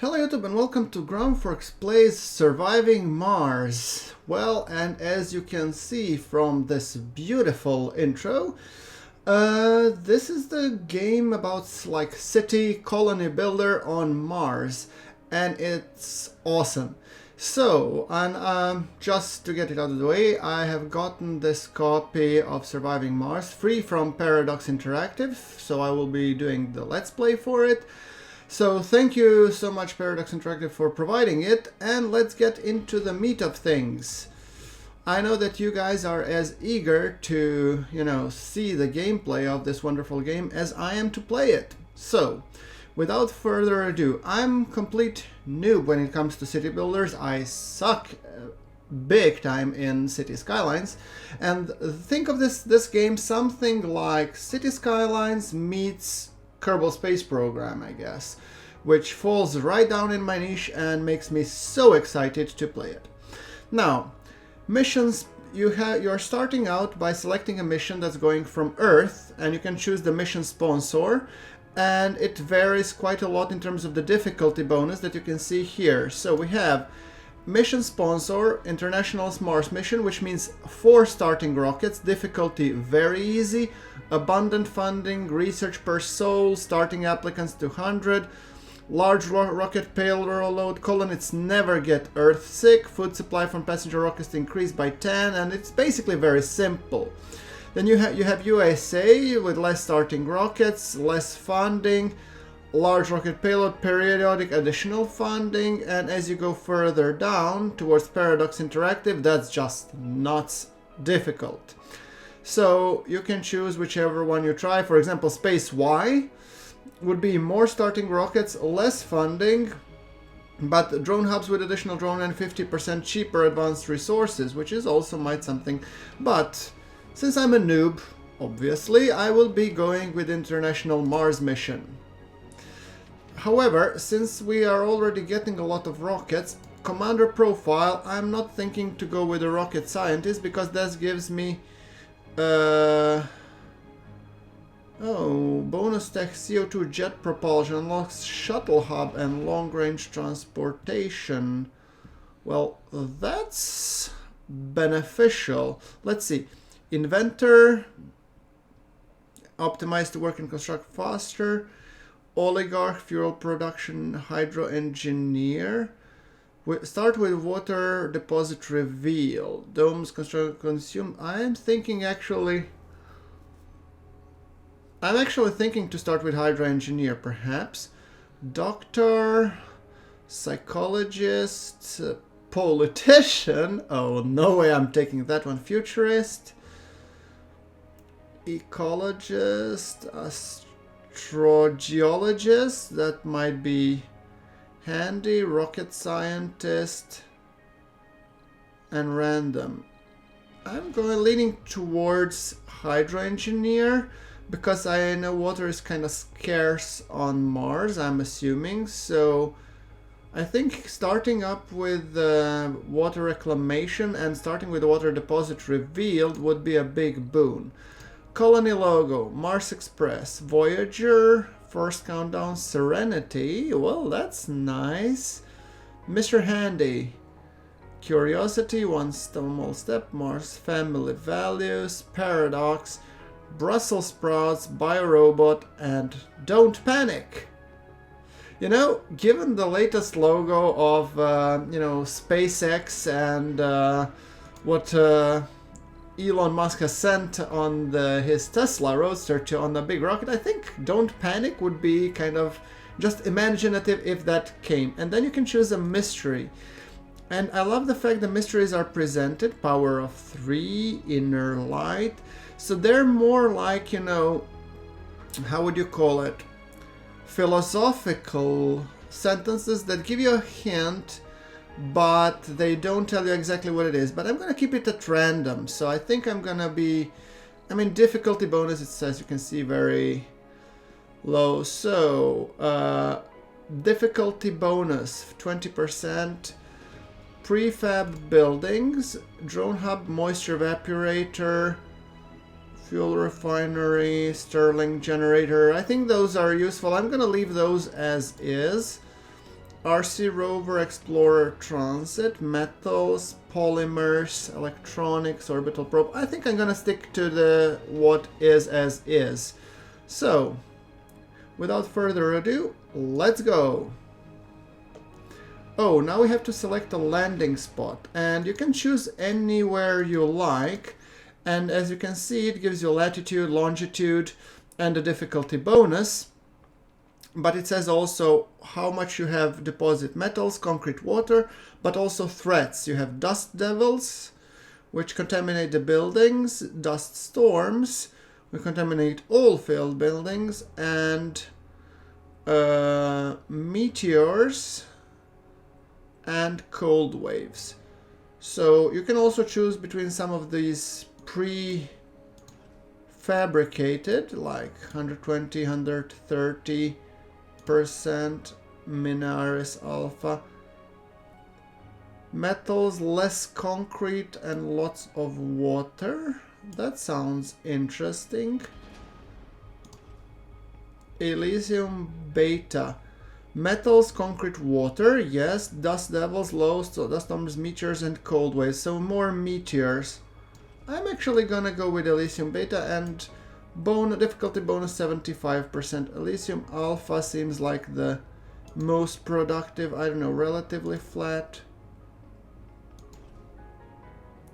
Hello YouTube and welcome to GrunfWorks Plays Surviving Mars. Well, and as you can see from this beautiful intro, this is the game about like city colony builder on Mars, and it's awesome. So, and just to get it out of the way, I have gotten this copy of Surviving Mars free from Paradox Interactive, so I will be doing the Let's Play for it. So thank you so much Paradox Interactive for providing it, and let's get into the meat of things. I know that you guys are as eager to, see the gameplay of this wonderful game as I am to play it. So, without further ado, I'm complete noob when it comes to city builders. I suck big time in City Skylines, and think of this game something like City Skylines meets Kerbal Space Program, I guess, which falls right down in my niche and makes me so excited to play it. Now, missions, you're starting out by selecting a mission that's going from Earth, and you can choose the mission sponsor, and it varies quite a lot in terms of the difficulty bonus that you can see here. So we have mission sponsor, International Mars mission, which means 4 starting rockets, difficulty very easy, abundant funding, research per soul, starting applicants 200, large rocket payload, colonists never get Earth sick, food supply from passenger rockets increased by 10, and it's basically very simple. Then you have USA with less starting rockets, less funding, large rocket payload, periodic additional funding, and as you go further down towards Paradox Interactive, that's just nuts difficult. So you can choose whichever one you try. For example, Space Y would be more starting rockets, less funding, but drone hubs with additional drone and 50% cheaper advanced resources, which is also might something. But since I'm a noob, obviously, I will be going with International Mars mission. However, since we are already getting a lot of rockets, commander profile, I'm not thinking to go with a rocket scientist because that gives me bonus tech CO2 jet propulsion, unlocks shuttle hub and long range transportation. Well, that's beneficial. Let's see. Inventor, optimize to work and construct faster. Oligarch, fuel production, hydro engineer. Start with water deposit reveal. Domes construct consume. I'm actually thinking to start with hydro engineer, perhaps. Doctor, psychologist, politician. Oh, no way I'm taking that one. Futurist, ecologist, astrogeologist, that might be handy, rocket scientist, and random. I'm leaning towards hydro engineer because I know water is kind of scarce on Mars, I'm assuming, so I think starting up with water reclamation and starting with water deposit revealed would be a big boon. Colony logo, Mars Express, Voyager, first countdown, Serenity, well that's nice. Mr. Handy, Curiosity, one small step, Mars Family Values, Paradox, Brussels sprouts, Biorobot, and Don't Panic. Given the latest logo of, SpaceX and what Elon Musk has sent on his Tesla Roadster on the big rocket, I think Don't Panic would be kind of just imaginative if that came. And then you can choose a mystery. And I love the fact the mysteries are presented. Power of 3, Inner Light. So they're more like, how would you call it? Philosophical sentences that give you a hint, but they don't tell you exactly what it is. But I'm going to keep it at random. So I think I'm going to be, difficulty bonus, it's, as you can see, very low. So difficulty bonus, 20%. Prefab buildings, drone hub, moisture evaporator, fuel refinery, Stirling generator. I think those are useful. I'm going to leave those as is. RC rover, explorer, transit, metals, polymers, electronics, orbital probe. I think I'm gonna stick to the what is as is. So, without further ado, let's go. Oh, now we have to select a landing spot, and you can choose anywhere you like. And as you can see, it gives you latitude, longitude, and a difficulty bonus. But it says also how much you have deposit metals, concrete, water, but also threats. You have dust devils, which contaminate the buildings, dust storms, which contaminate all failed buildings, and meteors and cold waves. So you can also choose between some of these pre-fabricated, like 120, 130% Minaris Alpha. Metals, less concrete, and lots of water. That sounds interesting. Elysium Beta. Metals, concrete, water. Yes. Dust devils, low, so dust storms, meteors, and cold waves. So more meteors. I'm actually gonna go with Elysium Beta and difficulty bonus 75%. Elysium Alpha seems like the most productive. I don't know, relatively flat.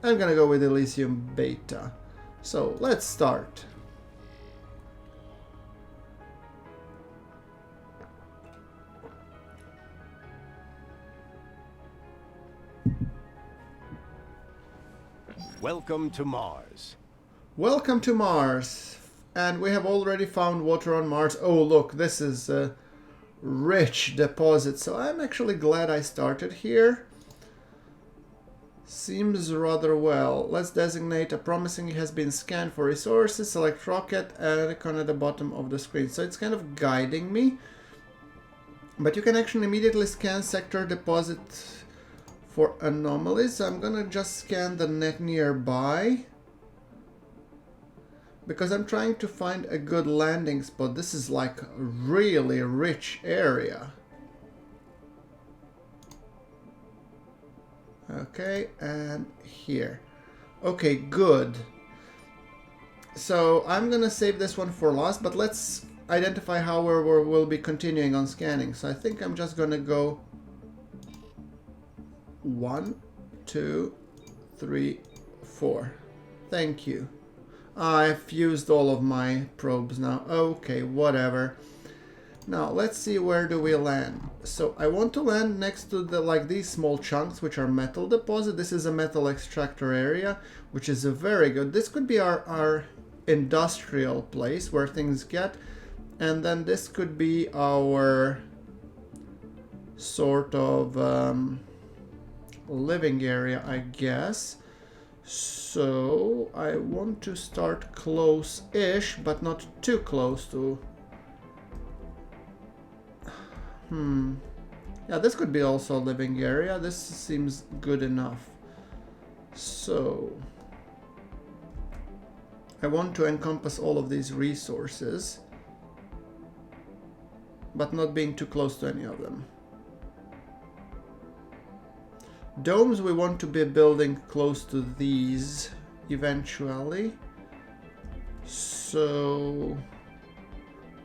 I'm gonna go with Elysium Beta. So let's start. Welcome to Mars. Welcome to Mars. And we have already found water on Mars. Oh look, this is a rich deposit. So I'm actually glad I started here. Seems rather well. Let's designate a promising has been scanned for resources. Select rocket and icon at the bottom of the screen. So it's kind of guiding me. But you can actually immediately scan sector deposit for anomalies. So I'm gonna just scan the net nearby. Because I'm trying to find a good landing spot. This is like a really rich area. Okay, and here. Okay, good. So I'm gonna save this one for last, but let's identify how we'll be continuing on scanning. So I think I'm just gonna go 1, 2, 3, 4. Thank you. I've used all of my probes now. Okay, whatever. Now let's see, where do we land. So I want to land next to the these small chunks, which are metal deposit. This is a metal extractor area, which is a very good. This could be our industrial place where things get, and then this could be our sort of living area, I guess. So I want to start close-ish, but not too close to... Yeah, this could be also a living area. This seems good enough. So I want to encompass all of these resources, but not being too close to any of them. Domes we want to be building close to these eventually. So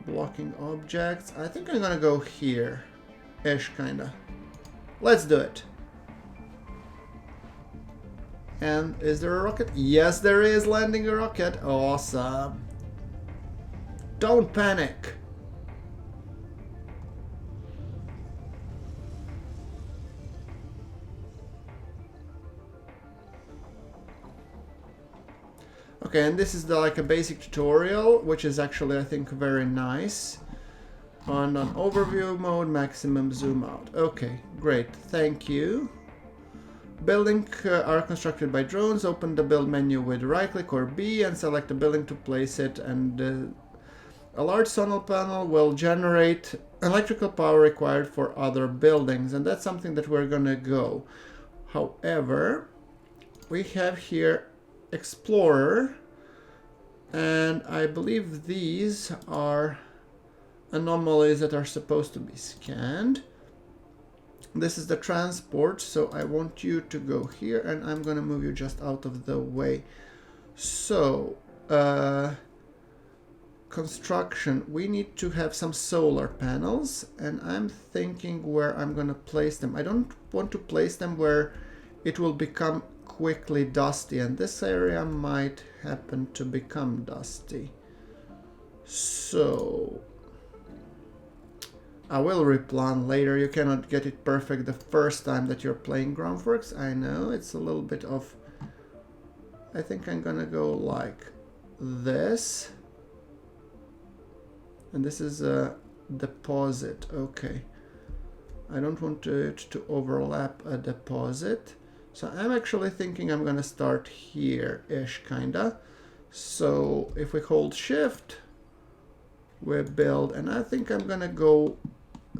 blocking objects. I think I'm gonna go here-ish kinda. Let's do it. And is there a rocket? Yes, there is, landing a rocket. Awesome. Don't panic. Okay, and this is like a basic tutorial, which is actually, I think, very nice. On overview mode, maximum zoom out. Okay, great, thank you. Building are constructed by drones. Open the build menu with right click or B and select a building to place it, and a large solar panel will generate electrical power required for other buildings, and that's something that we're gonna go. However, we have here Explorer, and I believe these are anomalies that are supposed to be scanned. This is the transport, so I want you to go here, and I'm gonna move you just out of the way. So, construction, we need to have some solar panels, and I'm thinking where I'm gonna place them. I don't want to place them where it will become quickly dusty, and this area might happen to become dusty. So I will replan later. You cannot get it perfect the first time that you're playing GrunfWorks. I know it's a little bit of... I think I'm gonna go like this. And this is a deposit. Okay. I don't want it to overlap a deposit. So I'm actually thinking I'm gonna start here-ish, kinda. So if we hold shift, we build, and I think I'm gonna go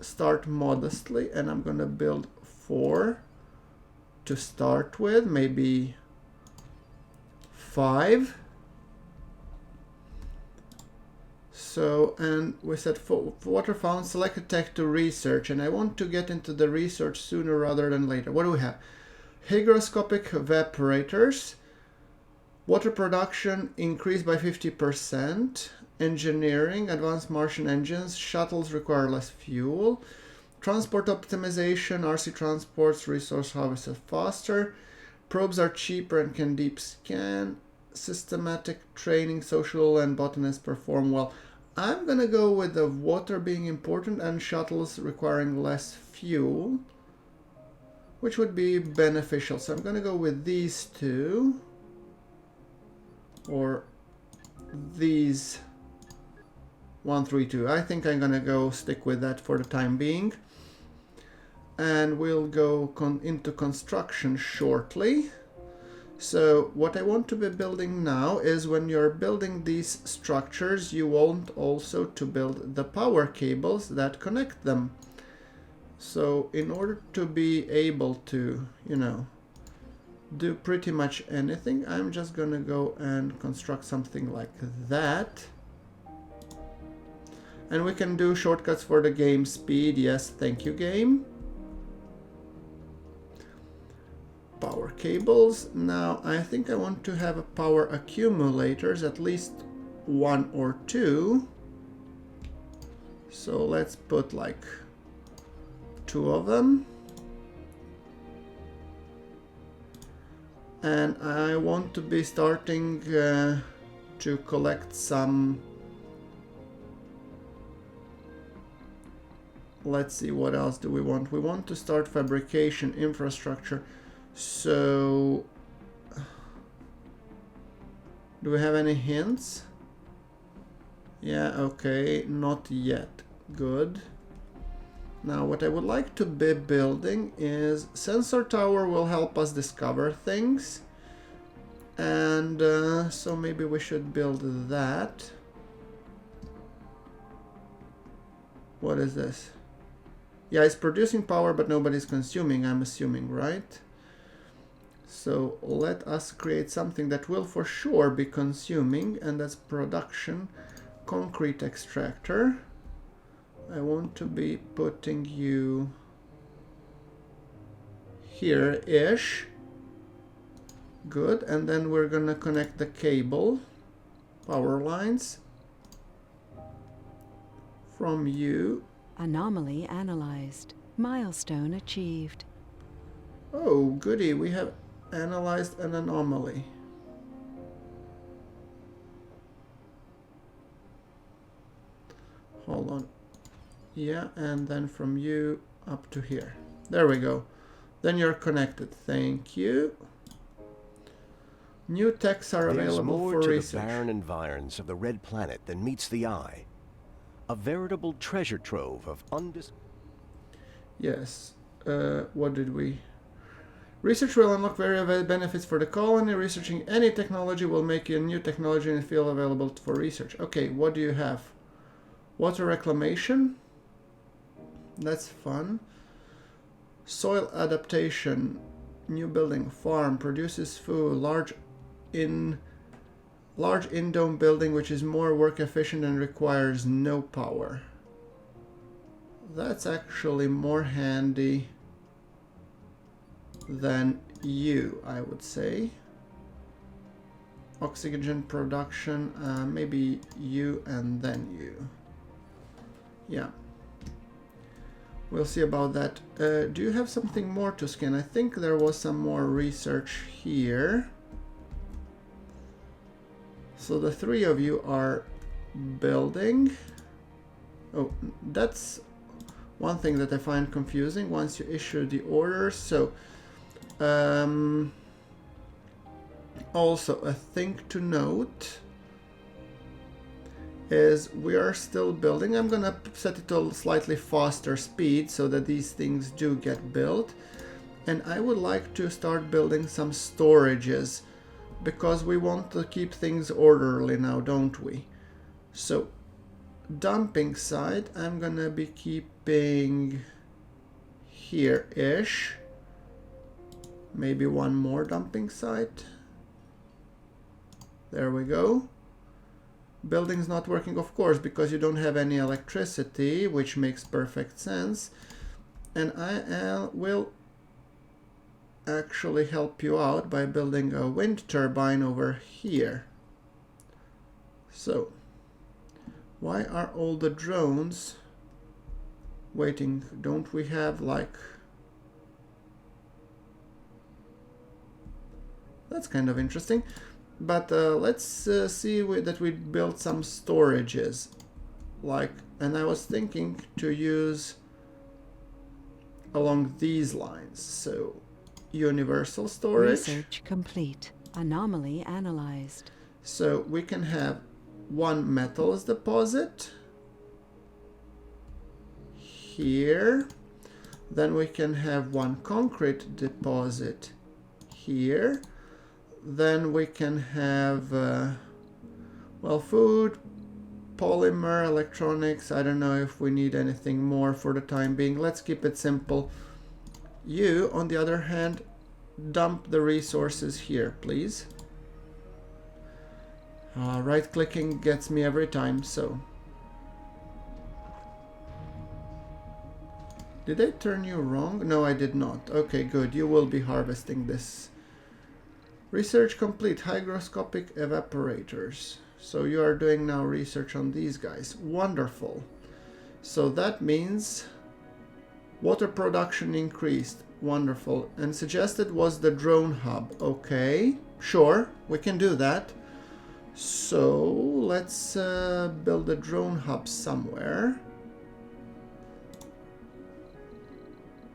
start modestly, and I'm gonna build 4 to start with, maybe 5. So, and we said for water fountain, select a tech to research, and I want to get into the research sooner rather than later. What do we have? Hygroscopic evaporators, water production increased by 50%, engineering, advanced Martian engines, shuttles require less fuel, transport optimization, RC transports, resource harvested faster, probes are cheaper and can deep scan, systematic training, social and botanists perform well. I'm gonna go with the water being important and shuttles requiring less fuel, which would be beneficial. So I'm gonna go with these two, or these 1, 3, 2. I think I'm gonna go stick with that for the time being. And we'll go into construction shortly. So what I want to be building now is when you're building these structures, you want also to build the power cables that connect them. So in order to be able to, you know, do pretty much anything, I'm just gonna go and construct something like that. And we can do shortcuts for the game speed. Yes, thank you, game. Power cables. Now I think I want to have a power accumulators, at least 1 or 2. So let's put like 2 of them. And I want to be starting to collect some... Let's see, what else do we want? We want to start fabrication infrastructure. So, do we have any hints? Yeah, okay, not yet. Good. Now, what I would like to be building is sensor tower will help us discover things. And so maybe we should build that. What is this? Yeah, it's producing power, but nobody's consuming, I'm assuming, right? So let us create something that will for sure be consuming, and that's production concrete extractor. I want to be putting you here-ish. Good, and then we're gonna connect the cable, power lines from you. Anomaly analyzed. Milestone achieved. Oh, goody, we have analyzed an anomaly. Hold on. Yeah, and then from you up to here. There we go. Then you're connected. Thank you. New techs are available for research. There's more to the barren environs of the red planet than meets the eye. A veritable treasure trove of Yes. What did we... Research will unlock various benefits for the colony. Researching any technology will make a new technology in the field available for research. Okay, what do you have? Water reclamation. That's fun. Soil adaptation. New building. Farm. Produces food. Large in-dome building which is more work efficient and requires no power. That's actually more handy then you, I would say. Oxygen production, maybe you and then you. Yeah. We'll see about that. Do you have something more to scan? I think there was some more research here. So the three of you are building. Oh, that's one thing that I find confusing once you issue the orders. So, also a thing to note is we are still building. I'm gonna set it to a slightly faster speed so that these things do get built. And I would like to start building some storages because we want to keep things orderly now, don't we? So, dumping site, I'm gonna be keeping here-ish. Maybe one more dumping site. There we go. Building's not working, of course, because you don't have any electricity, which makes perfect sense. And I will actually help you out by building a wind turbine over here. So, why are all the drones waiting? Don't we have like... That's kind of interesting. But let's see that we build some storages. Like, and I was thinking to use along these lines. So, universal storage. Research complete. Anomaly analyzed. So we can have one metals deposit here. Then we can have one concrete deposit here. Then we can have, well, food, polymer, electronics. I don't know if we need anything more for the time being. Let's keep it simple. You, on the other hand, dump the resources here, please. Right-clicking gets me every time, so. Did I turn you wrong? No, I did not. Okay, good. You will be harvesting this. Research complete. Hygroscopic evaporators. So you are doing now research on these guys. Wonderful. So that means water production increased. Wonderful. And suggested was the drone hub. Okay, sure, we can do that. So let's build a drone hub somewhere.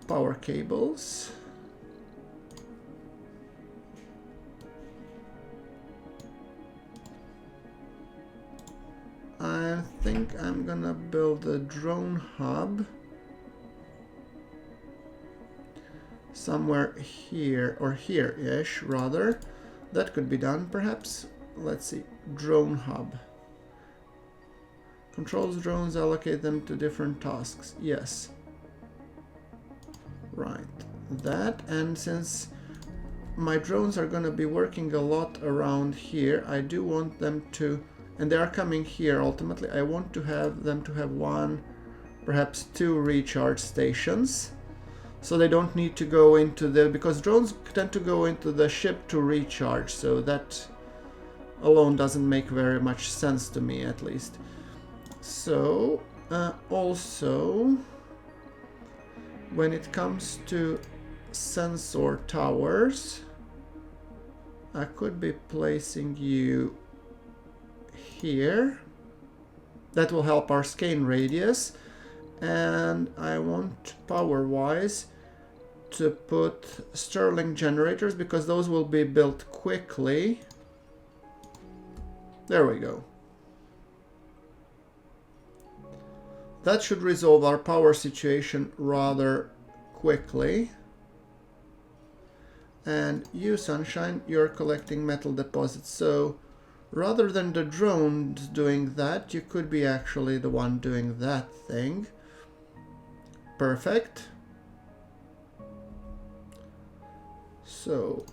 Power cables. I think I'm gonna build a drone hub somewhere here, or here-ish rather. That could be done perhaps. Let's see, drone hub. Controls drones, allocate them to different tasks. Yes. Right, that, and since my drones are gonna be working a lot around here, I do want them to, and they are coming here ultimately, I want to have them to have one, perhaps two recharge stations. So they don't need to go into the, because drones tend to go into the ship to recharge, so that alone doesn't make very much sense to me, at least. So, also, when it comes to sensor towers, I could be placing you here. That will help our scan radius. And I want power-wise to put Stirling generators because those will be built quickly. There we go. That should resolve our power situation rather quickly. And you, Sunshine, you're collecting metal deposits. So rather than the drones doing that, you could be actually the one doing that thing. Perfect. So,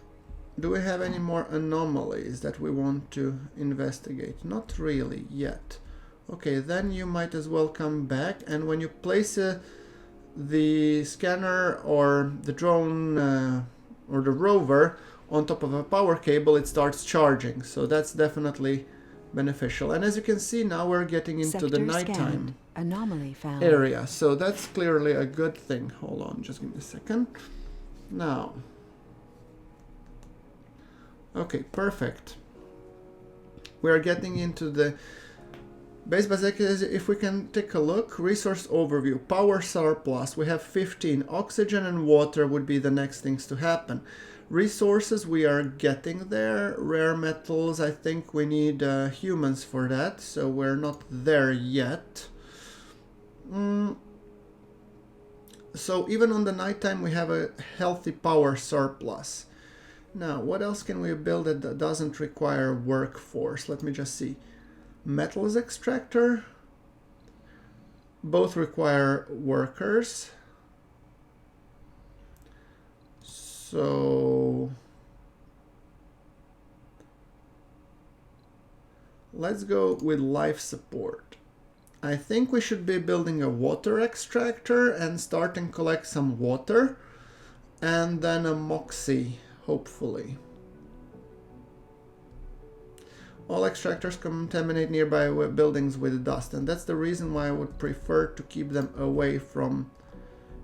do we have any more anomalies that we want to investigate? Not really yet. Okay, then you might as well come back, and when you place the scanner or the drone or the rover on top of a power cable, it starts charging. So that's definitely beneficial. And as you can see, now we're getting into Sector the nighttime scanned. Anomaly found. area. So that's clearly a good thing. Hold on, just give me a second. Now. Okay, perfect. We're getting into the base basic. If we can take a look, resource overview, power surplus, we have 15. Oxygen and water would be the next things to happen. Resources, we are getting there. Rare metals, I think we need humans for that, so we're not there yet. So even on the nighttime we have a healthy power surplus. Now, what else can we build that doesn't require workforce? Let me just see. Metals extractor. Both require workers. So let's go with life support. I think we should be building a water extractor and start and collect some water. And then a moxie. Hopefully. All extractors contaminate nearby buildings with dust, and that's the reason why I would prefer to keep them away from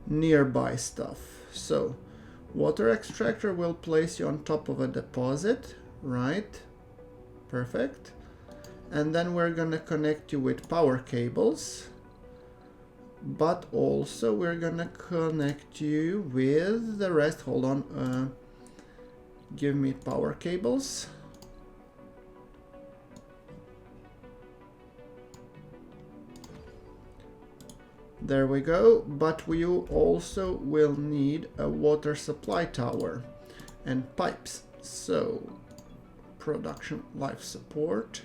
nearby stuff. So, water extractor will place you on top of a deposit, right? Perfect. And then we're gonna connect you with power cables. But also we're gonna connect you with the rest. Hold on. Give me power cables. There we go, but we also will need a water supply tower and pipes. So, production life support,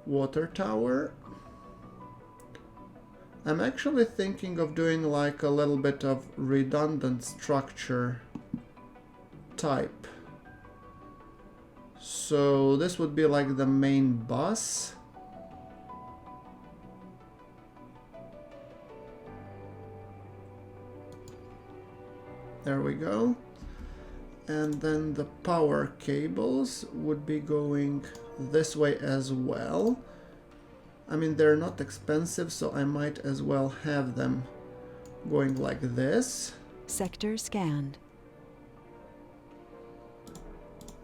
water tower. I'm actually thinking of doing like a little bit of redundant structure type. So this would be like the main bus. There we go. And then the power cables would be going this way as well. I mean, they're not expensive, so I might as well have them going like this. Sector scanned.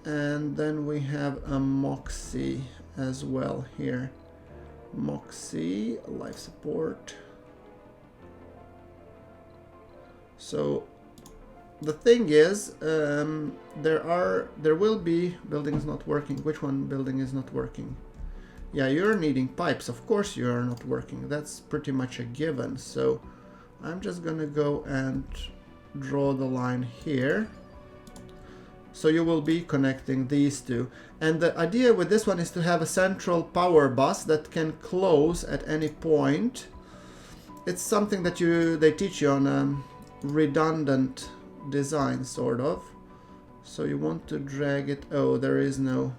And then we have a moxie as well here. Moxie, life support. So the thing is, there will be buildings not working. Which one building is not working? Yeah, you're needing pipes. Of course you are not working. That's pretty much a given. So I'm just gonna go and draw the line here. So you will be connecting these two. And the idea with this one is to have a central power bus that can close at any point. It's something that they teach you on redundant design, sort of. So you want to drag it. Oh, there is no.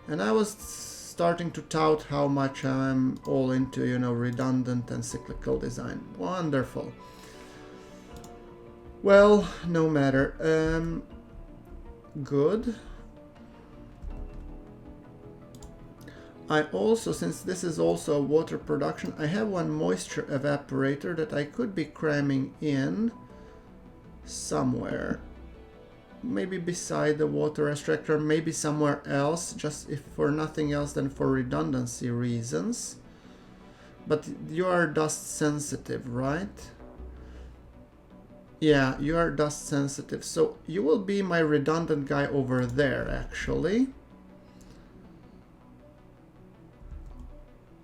And I was starting to tout how much I'm all into, you know, redundant and cyclical design. Wonderful. Well, no matter. Good. I also, since this is also water production, I have one moisture evaporator that I could be cramming in somewhere. Maybe beside the water extractor, maybe somewhere else, just if for nothing else than for redundancy reasons. But you are dust sensitive, right? Yeah, you are dust sensitive, so you will be my redundant guy over there, actually.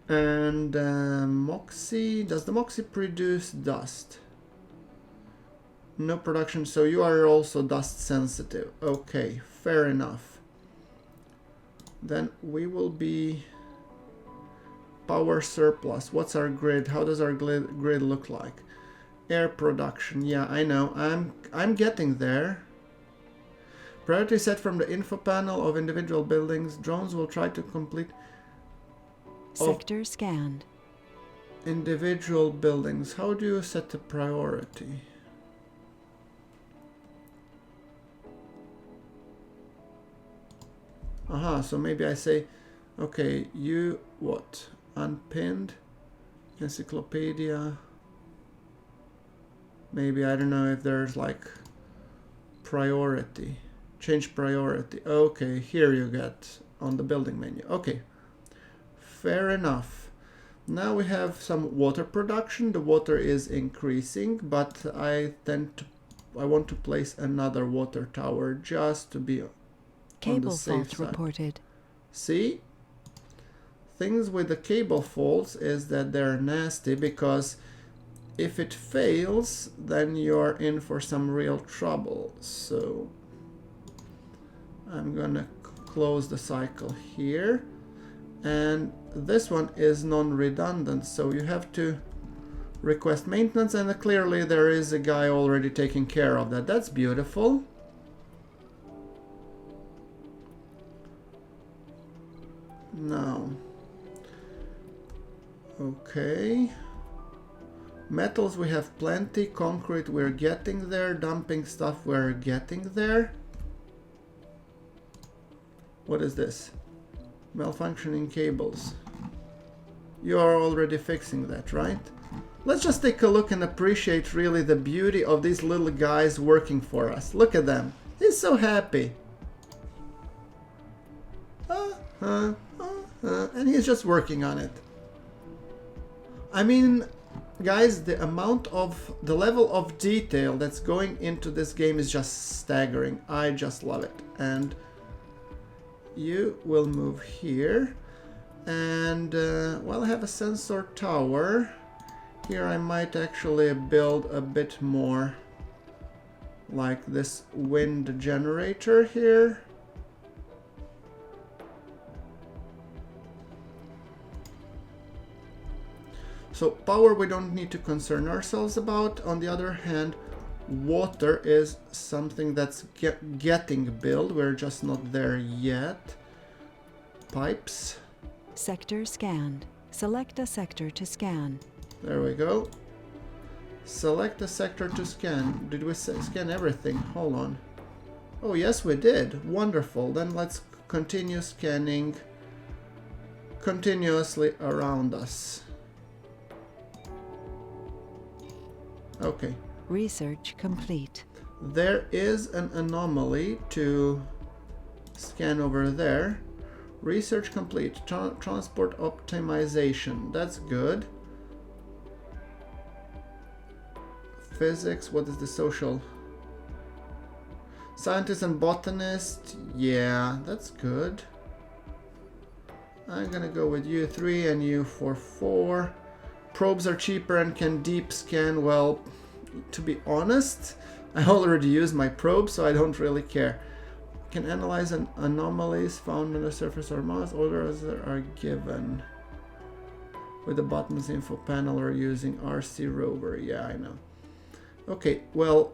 And Moxie, does the Moxie produce dust? No production, so you are also dust sensitive. Okay, fair enough. Then we will be power surplus. What's our grid? How does our grid look like? Air production, yeah, I know. I'm getting there. Priority set from the info panel of individual buildings. Drones will try to complete Sector scanned. individual buildings. How do you set the priority? Aha, so maybe I say, okay, you what? Unpinned, encyclopedia. Maybe, I don't know if there's like priority. Change priority. Okay, here you get on the building menu. Okay, fair enough. Now we have some water production. The water is increasing, but I want to place another water tower just to be on the Cable safe fault side. reported. See? Things with the cable faults is that they're nasty, because if it fails, then you're in for some real trouble. So I'm gonna close the cycle here. And this one is non-redundant, so you have to request maintenance, and clearly there is a guy already taking care of that. That's beautiful. Now, okay, metals we have plenty, concrete we're getting there, dumping stuff we're getting there. What is this? Malfunctioning cables. You are already fixing that, right? Let's just take a look and appreciate really the beauty of these little guys working for us. Look at them. He's so happy. And he's just working on it. I mean, guys, the level of detail that's going into this game is just staggering. I just love it. And you will move here. And, well, I have a sensor tower. Here I might actually build a bit more like this wind generator here. So power we don't need to concern ourselves about. On the other hand, water is something that's getting built. We're just not there yet. Pipes. Sector scanned. Select a sector to scan. There we go. Select a sector to scan. Did we scan everything? Hold on. Oh, yes, we did. Wonderful. Then let's continue scanning continuously around us. Okay. Research complete. There is an anomaly to scan over there. Research complete. Transport optimization. That's good. Physics. What is the social? Scientist and botanist. Yeah, that's good. I'm gonna go with you 3 and you for 4. Probes are cheaper and can deep scan. Well, to be honest, I already used my probe, so I don't really care. Can analyze anomalies found on the surface or Mars. Orders are given with the bottom's info panel or using RC rover. Yeah, I know. Okay, well,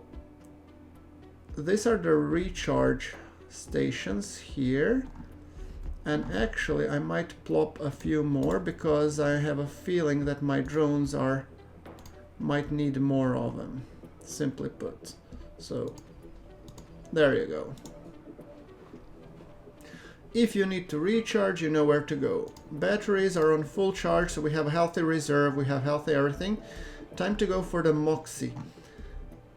these are the recharge stations here. And actually, I might plop a few more because I have a feeling that my drones might need more of them, simply put. So, there you go. If you need to recharge, you know where to go. Batteries are on full charge, so we have a healthy reserve, we have healthy everything. Time to go for the Moxie.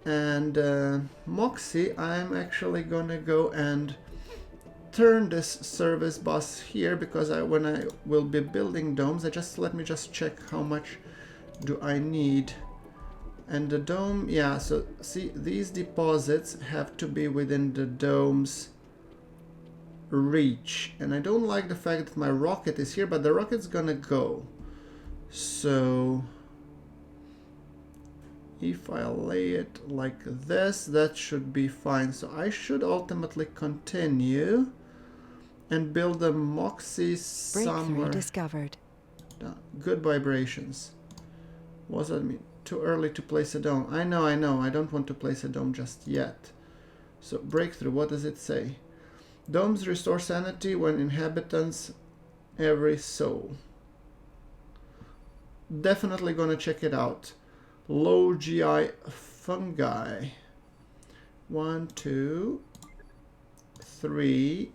And Moxie, I'm actually gonna go and turn this service bus here, because when I will be building domes, let me just check how much do I need. And the dome, yeah, so see, these deposits have to be within the dome's reach. And I don't like the fact that my rocket is here, but the rocket's gonna go. So if I lay it like this, that should be fine. So I should ultimately continue and build a Moxie somewhere. Breakthrough discovered. Good vibrations. What does that mean? Too early to place a dome. I know. I don't want to place a dome just yet. So breakthrough, what does it say? Domes restore sanity when inhabitants every soul. Definitely gonna check it out. Low GI fungi. 1, 2, 3.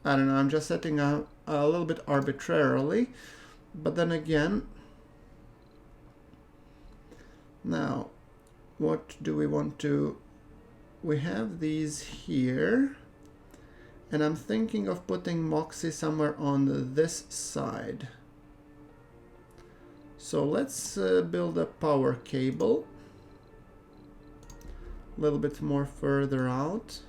I don't know, I'm just setting a little bit arbitrarily. But then again, now, what do we want to... We have these here. And I'm thinking of putting Moxie somewhere on this side. So let's build a power cable. A little bit more further out.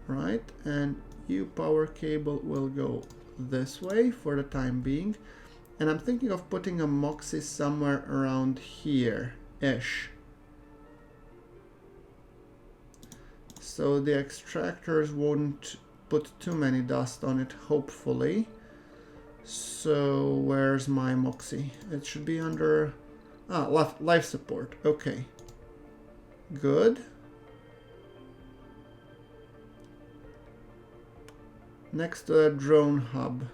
Right, and you power cable will go this way for the time being. And I'm thinking of putting a Moxie somewhere around here-ish. So the extractors won't put too many dust on it, hopefully. So where's my Moxie? It should be under... life support. Okay. Good. Next to a drone hub.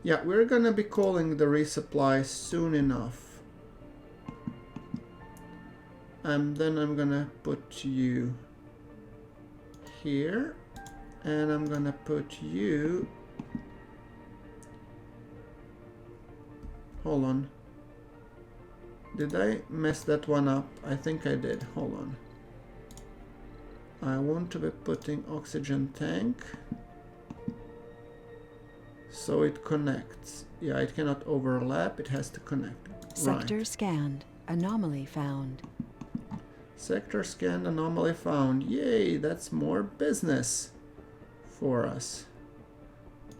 Yeah, we're gonna be calling the resupply soon enough. And then I'm gonna put you here. And I'm gonna put you... Hold on. Did I mess that one up? I think I did. Hold on. I want to be putting oxygen tank. So it connects. Yeah, it cannot overlap. It has to connect. Sector Right. scanned. Anomaly found. Sector scanned, anomaly found. Yay, that's more business for us.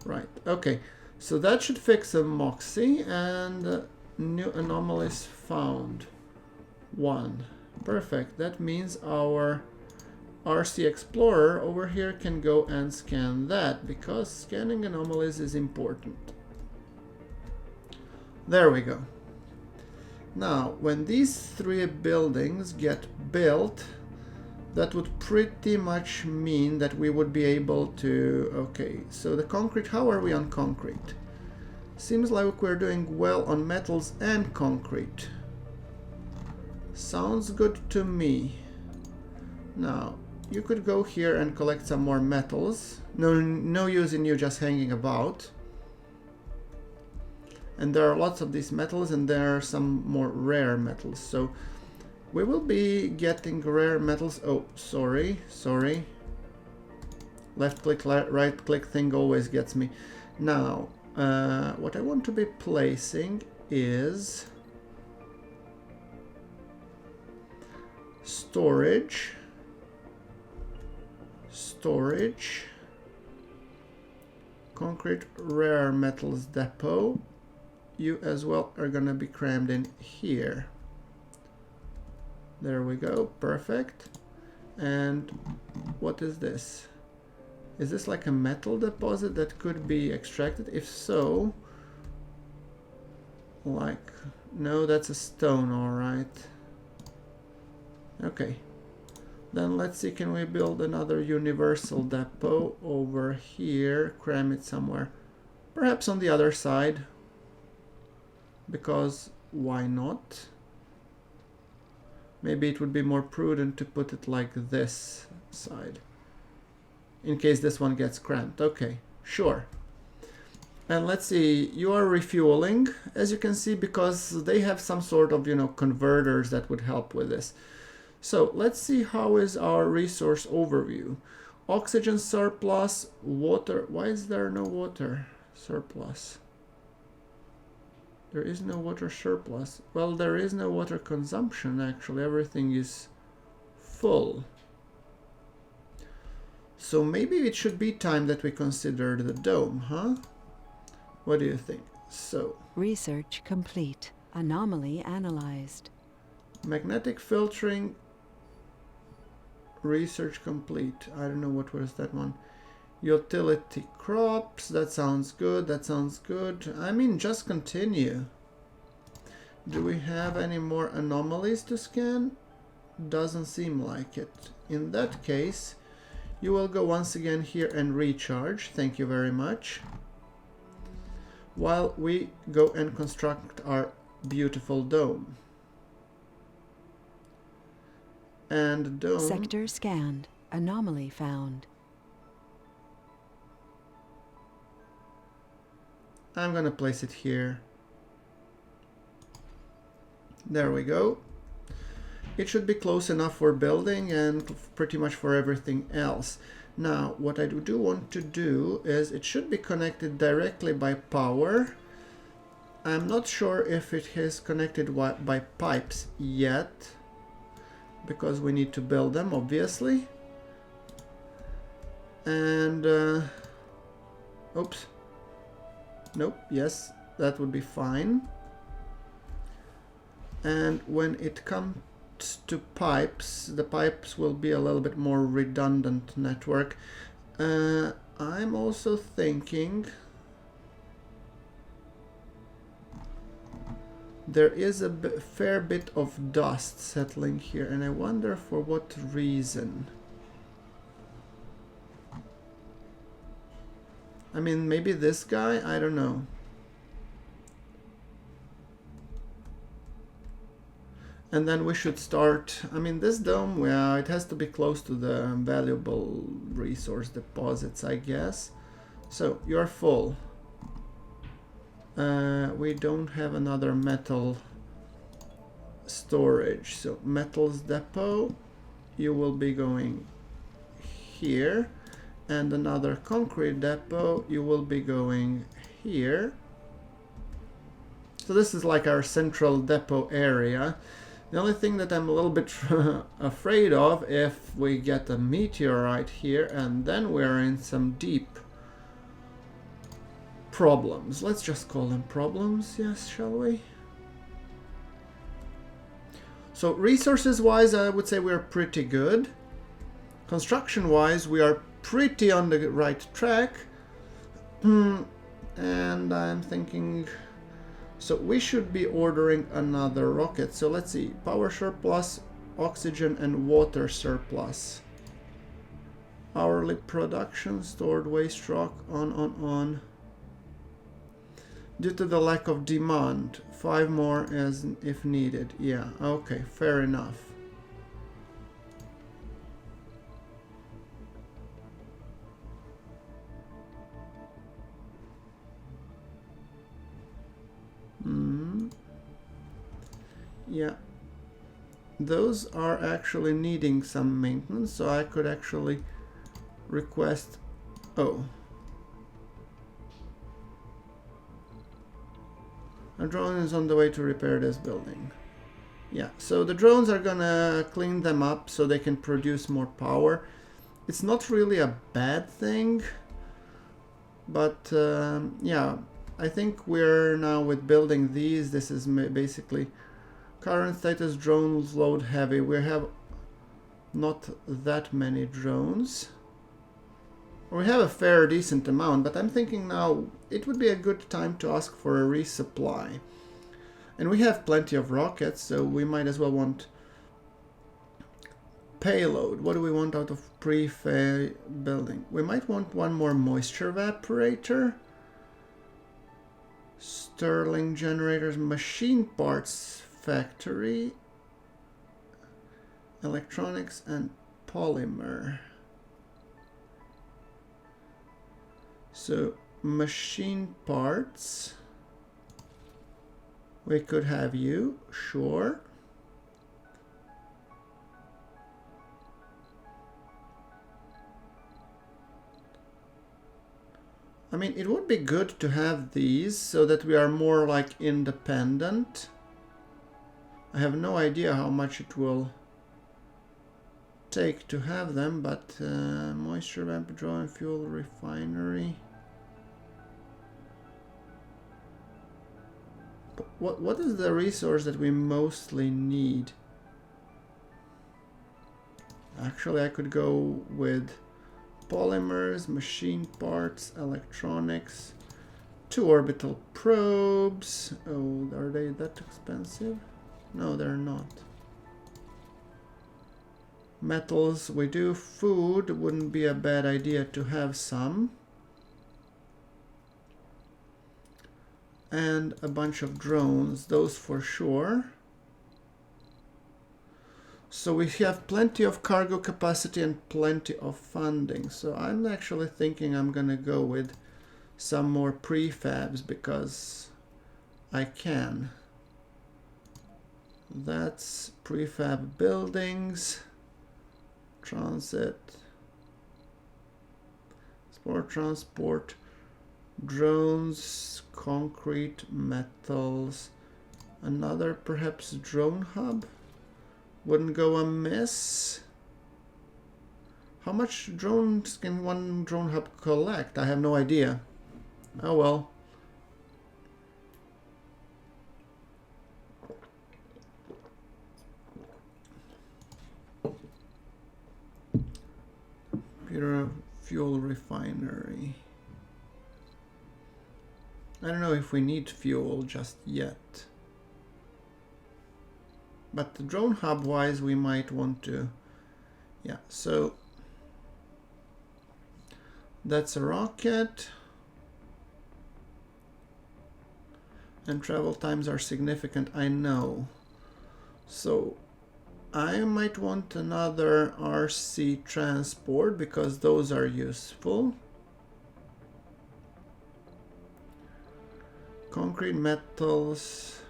Right, okay. So that should fix a Moxie, and new anomalies found. 1. Perfect. That means our RC Explorer over here can go and scan that, because scanning anomalies is important. There we go. Now, when these 3 buildings get built, that would pretty much mean that we would be able to... Okay, so the concrete, how are we on concrete? Seems like we're doing well on metals and concrete. Sounds good to me. Now, you could go here and collect some more metals. No use in you just hanging about. And there are lots of these metals, and there are some more rare metals. So we will be getting rare metals. Oh, sorry. Left click, right click thing always gets me. Now, what I want to be placing is storage, concrete rare metals depot. You as well are gonna be crammed in here. There we go, perfect. And what is this? Is this like a metal deposit that could be extracted? If so, like, no, that's a stone, all right. Okay, then let's see, can we build another universal depot over here, cram it somewhere, perhaps on the other side, because why not? Maybe it would be more prudent to put it like this side, in case this one gets cramped. Okay, sure. And let's see, you are refueling, as you can see, because they have some sort of, converters that would help with this. So let's see, how is our resource overview? Oxygen surplus, water. Why is there no water surplus? There is no water surplus. Well, there is no water consumption, actually. Everything is full. So maybe it should be time that we consider the dome, huh? What do you think? So, Research complete. Anomaly analyzed. magnetic filtering, research complete. I don't know what was that one. Utility crops, that sounds good, that sounds good. I mean, just continue. Do we have any more anomalies to scan? Doesn't seem like it. In that case, you will go once again here and recharge. Thank you very much. While we go and construct our beautiful dome. and dome. Sector scanned. Anomaly found. I'm gonna place it here. There we go. It should be close enough for building and pretty much for everything else. Now, what I do want to do is it should be connected directly by power. I'm not sure if it is connected by pipes yet, because we need to build them, obviously. And, oops. Nope, yes, that would be fine. And when it comes to pipes, the pipes will be a little bit more redundant network. I'm also thinking there is a fair bit of dust settling here, and I wonder for what reason. I mean, maybe this guy? I don't know. And then we should start, I mean, this dome, well, it has to be close to the valuable resource deposits, I guess. So, you're full. We don't have another metal storage. So, metals depot, you will be going here. And another concrete depot, you will be going here. So this is like our central depot area. The only thing that I'm a little bit afraid of, if we get a meteorite here and then we're in some deep problems. Let's just call them problems, yes, shall we? So resources wise, I would say we're pretty good. Construction wise, we are pretty on the right track. And I'm thinking, so we should be ordering another rocket. So let's see, power surplus, oxygen and water surplus. Hourly production, stored waste rock, on. Due to the lack of demand, 5 more as if needed. Yeah, okay, fair enough. Yeah, those are actually needing some maintenance, so I could actually request, oh, a drone is on the way to repair this building. Yeah, so the drones are gonna clean them up so they can produce more power. It's not really a bad thing, but yeah, I think we're now with building these. This is basically current status: drones load heavy. We have not that many drones. We have a fair decent amount, but I'm thinking now it would be a good time to ask for a resupply. And we have plenty of rockets, so we might as well want payload. What do we want out of pre-fair building? We might want one more moisture evaporator. Sterling generators, machine parts factory, electronics and polymer. So machine parts, we could have you, sure. I mean, it would be good to have these so that we are more like independent. I have no idea how much it will take to have them, but moisture vent, petroleum fuel refinery. What is the resource that we mostly need? Actually, I could go with polymers, machine parts, electronics, 2 orbital probes. Oh, are they that expensive? No, they're not. Metals, we do. Food, wouldn't be a bad idea to have some. And a bunch of drones, those for sure. So we have plenty of cargo capacity and plenty of funding. So I'm actually thinking I'm gonna go with some more prefabs because I can. That's prefab buildings, transit, transport, drones, concrete, metals, another perhaps drone hub wouldn't go amiss. How much drones can one drone hub collect? I have no idea. Oh well. Pure fuel refinery. I don't know if we need fuel just yet. But the drone hub wise we might want to. Yeah, so that's a rocket. And travel times are significant, I know. So I might want another RC transport because those are useful. Concrete, metals,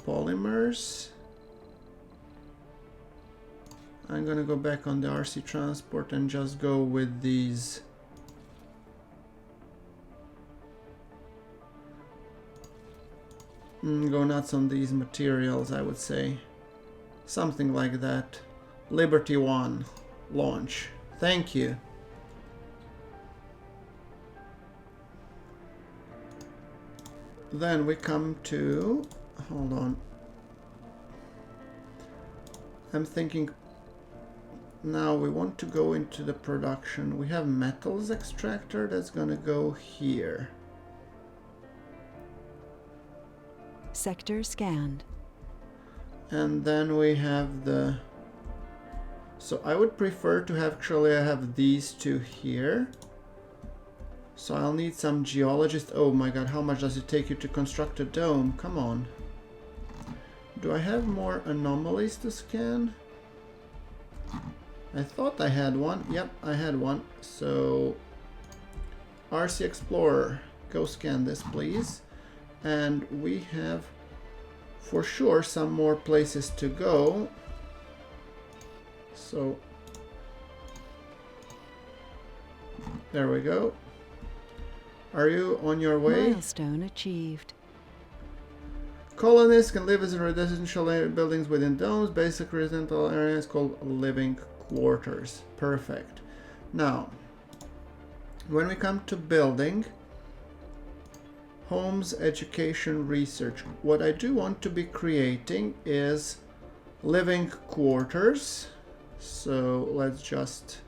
polymers. I'm gonna go back on the RC transport and just go with these. Go nuts on these materials, I would say. Something like that. Liberty 1. Launch. Thank you. Then we come to... Hold on. I'm thinking... Now we want to go into the production. We have metals extractor that's gonna go here. Sector scanned. And then we have the... So I would prefer to have actually I have these two here. So I'll need some geologists. Oh my god, how much does it take you to construct a dome? Come on. Do I have more anomalies to scan? I thought I had one. Yep, I had one. So RC Explorer, go scan this please. And we have for sure some more places to go. So there we go. Are you on your way? Milestone achieved. Colonists can live as residential buildings within domes. Basic residential areas called living quarters. Perfect. Now, when we come to building, homes, education, research. What I do want to be creating is living quarters. So let's just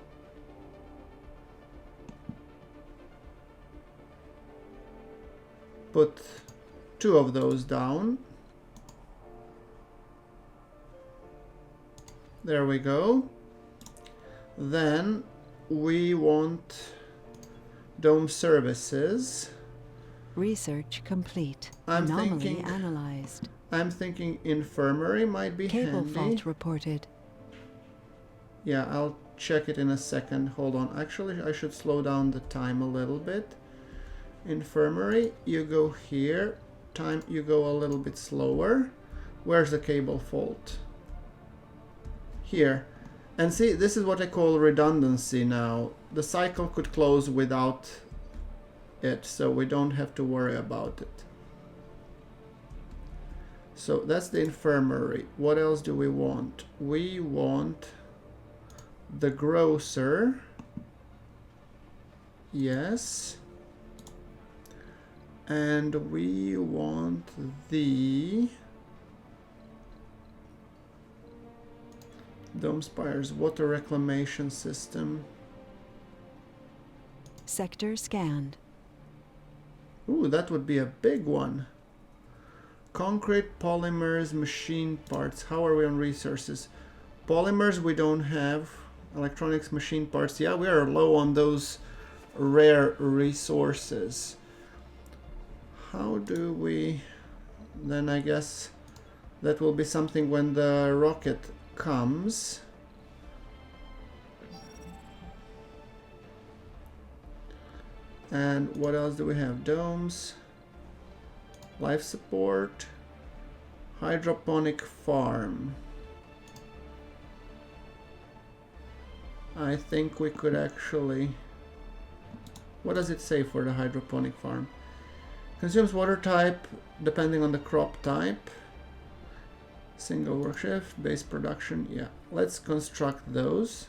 put 2 of those down. There we go. Then we want dome services. Research complete. I'm Anomaly thinking- analyzed. I'm thinking infirmary might be Cable handy. fault reported. Yeah, I'll check it in a second. Hold on. Actually, I should slow down the time a little bit. Infirmary, you go here. Time, you go a little bit slower. Where's the cable fault? Here. And see, this is what I call redundancy now. The cycle could close without it, so we don't have to worry about it. So that's the infirmary. What else do we want? We want the grocer. Yes. And we want the Dome Spire's water reclamation system. Sector scanned. Ooh, that would be a big one. Concrete, polymers, machine parts. How are we on resources? Polymers we don't have. Electronics, machine parts. Yeah, we are low on those rare resources. How do we... Then I guess That will be something when the rocket comes. And what else do we have? Domes, life support, hydroponic farm. I think we could actually... What does it say for the hydroponic farm? Consumes water type depending on the crop type. Single work shift, base production. Yeah, let's construct those.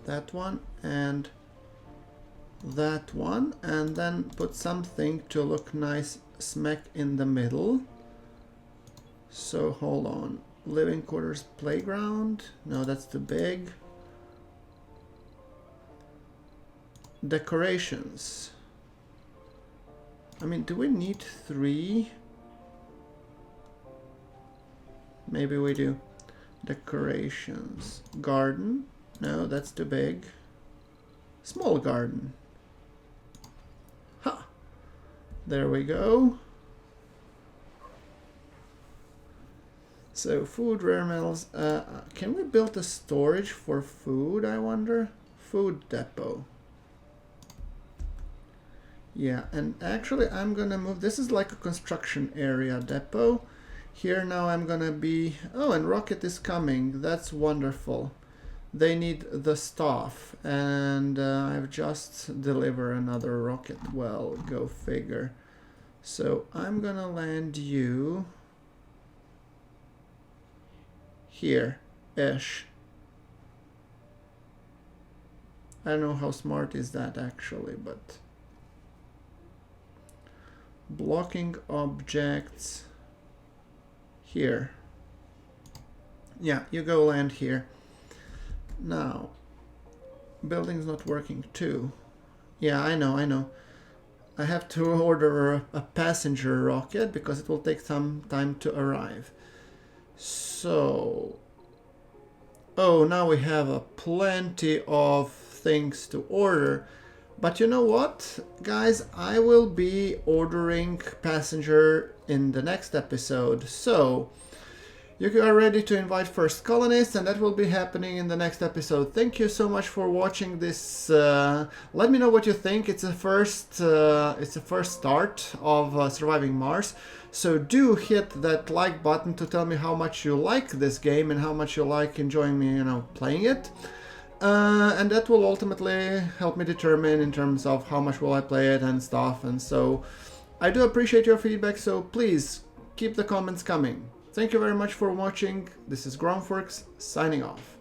That one and that one, and then put something to look nice smack in the middle. So hold on, living quarters, playground. No, that's too big. Decorations. I mean, do we need 3? Maybe we do. Decorations. Garden. No, that's too big. Small garden. Ha! There we go. So, food, rare metals. Can we build a storage for food, I wonder? Food depot. Yeah, and actually I'm gonna move. This is like a construction area depot. Here now I'm gonna be... Oh, and rocket is coming. That's wonderful. They need the staff, and I've just delivered another rocket. Well, go figure. So I'm gonna land you here-ish. I don't know how smart is that actually, but blocking objects here. Yeah, you go land here. Now, building's not working too. Yeah, I know. I have to order a passenger rocket because it will take some time to arrive. So, oh, now we have a plenty of things to order. But you know what, guys? I will be ordering passenger in the next episode. So, you are ready to invite first colonists, and that will be happening in the next episode. Thank you so much for watching this. Let me know what you think. It's a first start of surviving Mars. So do hit that like button to tell me how much you like this game and how much you like enjoying me, playing it. And that will ultimately help me determine in terms of how much will I play it and stuff. And so I do appreciate your feedback. So please keep the comments coming. Thank you very much for watching. This is GrunfWorks signing off.